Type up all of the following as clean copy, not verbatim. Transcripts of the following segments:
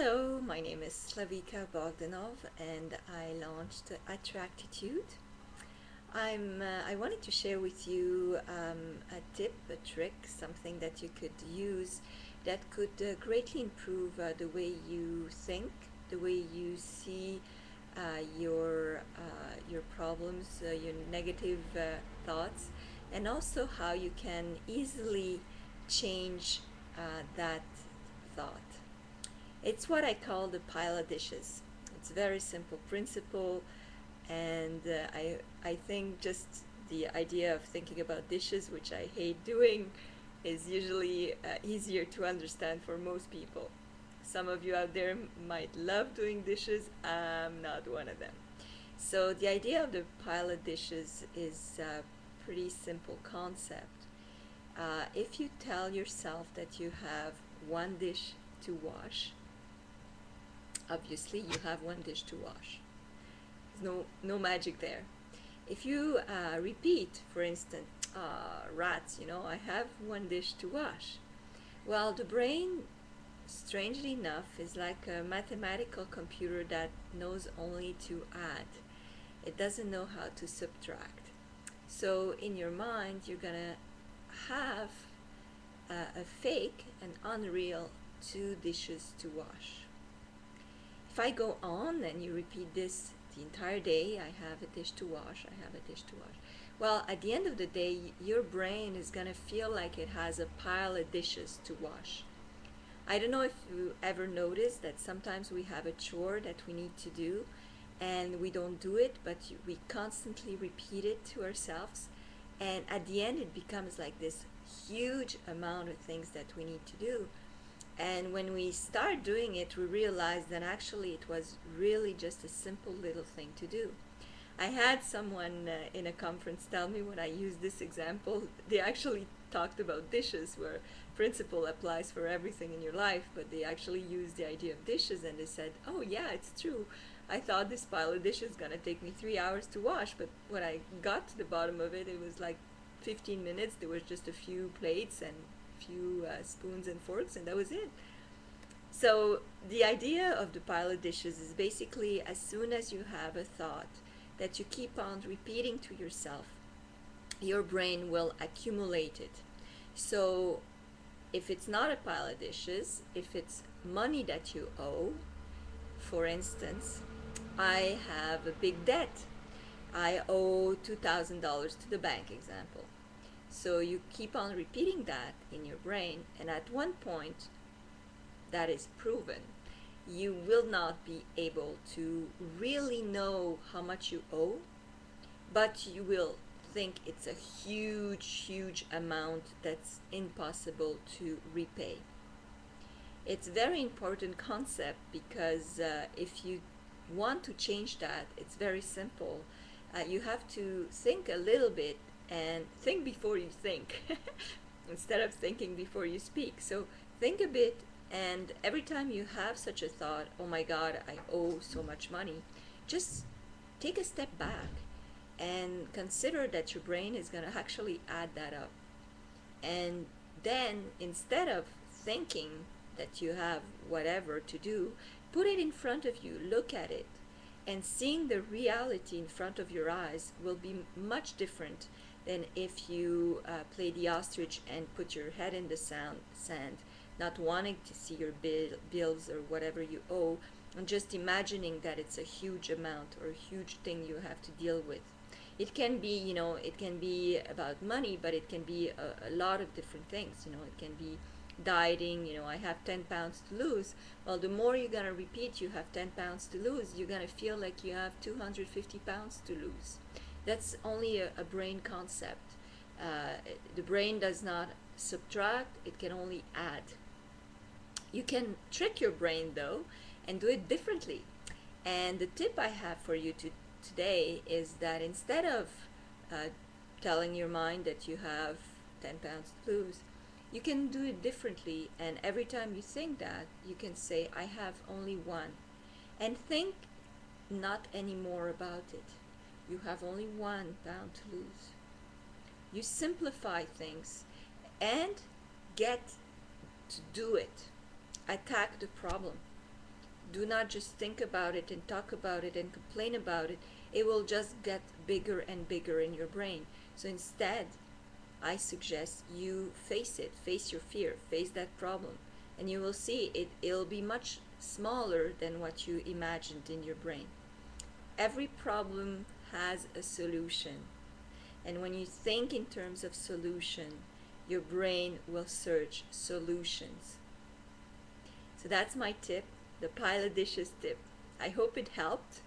Hello, my name is Slavika Bogdanov and I launched Attractitude. I wanted to share with you a tip, a trick, something that you could use that could greatly improve the way you think, the way you see your problems, your negative thoughts, and also how you can easily change that thought. It's what I call the pile of dishes. It's a very simple principle, and I think just the idea of thinking about dishes, which I hate doing, is usually easier to understand for most people. Some of you out there might love doing dishes. I'm not one of them. So the idea of the pile of dishes is a pretty simple concept. If you tell yourself that you have one dish to wash, obviously you have one dish to wash. There's no magic there. If you repeat, for instance, rats, I have one dish to wash. Well, the brain, strangely enough, is like a mathematical computer that knows only to add. It doesn't know how to subtract. So in your mind, you're gonna have a fake and unreal two dishes to wash. If I go on and you repeat this the entire day, I have a dish to wash, I have a dish to wash. Well, at the end of the day, your brain is going to feel like it has a pile of dishes to wash. I don't know if you ever noticed that sometimes we have a chore that we need to do and we don't do it, but we constantly repeat it to ourselves. And at the end, it becomes like this huge amount of things that we need to do. And when we start doing it, we realize that actually it was really just a simple little thing to do. I had someone in a conference tell me when I used this example, they actually talked about dishes where principle applies for everything in your life, but they actually used the idea of dishes and they said, oh yeah, it's true. I thought this pile of dishes is gonna take me 3 hours to wash, but when I got to the bottom of it, it was like 15 minutes. There was just a few plates and few spoons and forks, and that was it. So the idea of the pile of dishes is basically as soon as you have a thought that you keep on repeating to yourself, your brain will accumulate it. So if it's not a pile of dishes, if it's money that you owe, for instance, I have a big debt. I owe $2,000 to the bank, example. So you keep on repeating that in your brain, and at one point, that is proven, you will not be able to really know how much you owe, but you will think it's a huge, huge amount that's impossible to repay. It's a very important concept because if you want to change that, it's very simple. You have to think a little bit and think before you think instead of thinking before you speak. So think a bit, and every time you have such a thought, oh my God, I owe so much money, just take a step back and consider that your brain is going to actually add that up. And then instead of thinking that you have whatever to do, put it in front of you, look at it, and seeing the reality in front of your eyes will be much different than if you play the ostrich and put your head in the sand, not wanting to see your bills or whatever you owe, and just imagining that it's a huge amount or a huge thing you have to deal with. It can be, it can be about money, but it can be a lot of different things. It can be dieting, I have 10 pounds to lose. Well, the more you're going to repeat you have 10 pounds to lose, you're going to feel like you have 250 pounds to lose. That's only a brain concept. The brain does not subtract, it can only add. You can trick your brain though and do it differently. And the tip I have for you today is that instead of telling your mind that you have 10 pounds to lose, you can do it differently, and every time you think that, you can say, I have only one. And think not anymore about it. You have only 1 pound to lose. You simplify things and get to do it. Attack the problem. do not just think about it and talk about it and complain about it. It will just get bigger and bigger in your brain. So instead, I suggest you face it, face your fear, face that problem, and you will see it'll be much smaller than what you imagined in your brain. Every problem has a solution, and when you think in terms of solution, your brain will search solutions. So that's my tip, the pile of dishes tip. I hope it helped.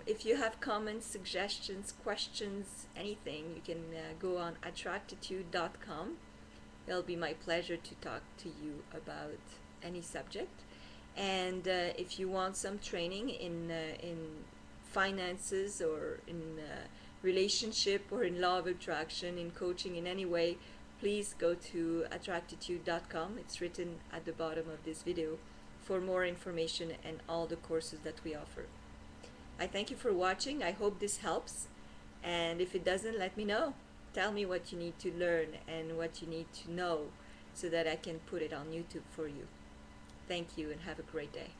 If you have comments, suggestions, questions, anything, you can go on attractitude.com. It'll be my pleasure to talk to you about any subject. And if you want some training in finances or in relationship or in law of attraction, in coaching in any way, please go to attractitude.com. It's written at the bottom of this video for more information and all the courses that we offer. I thank you for watching. I hope this helps, and if it doesn't, let me know. Tell me what you need to learn and what you need to know so that I can put it on YouTube for you. Thank you and have a great day.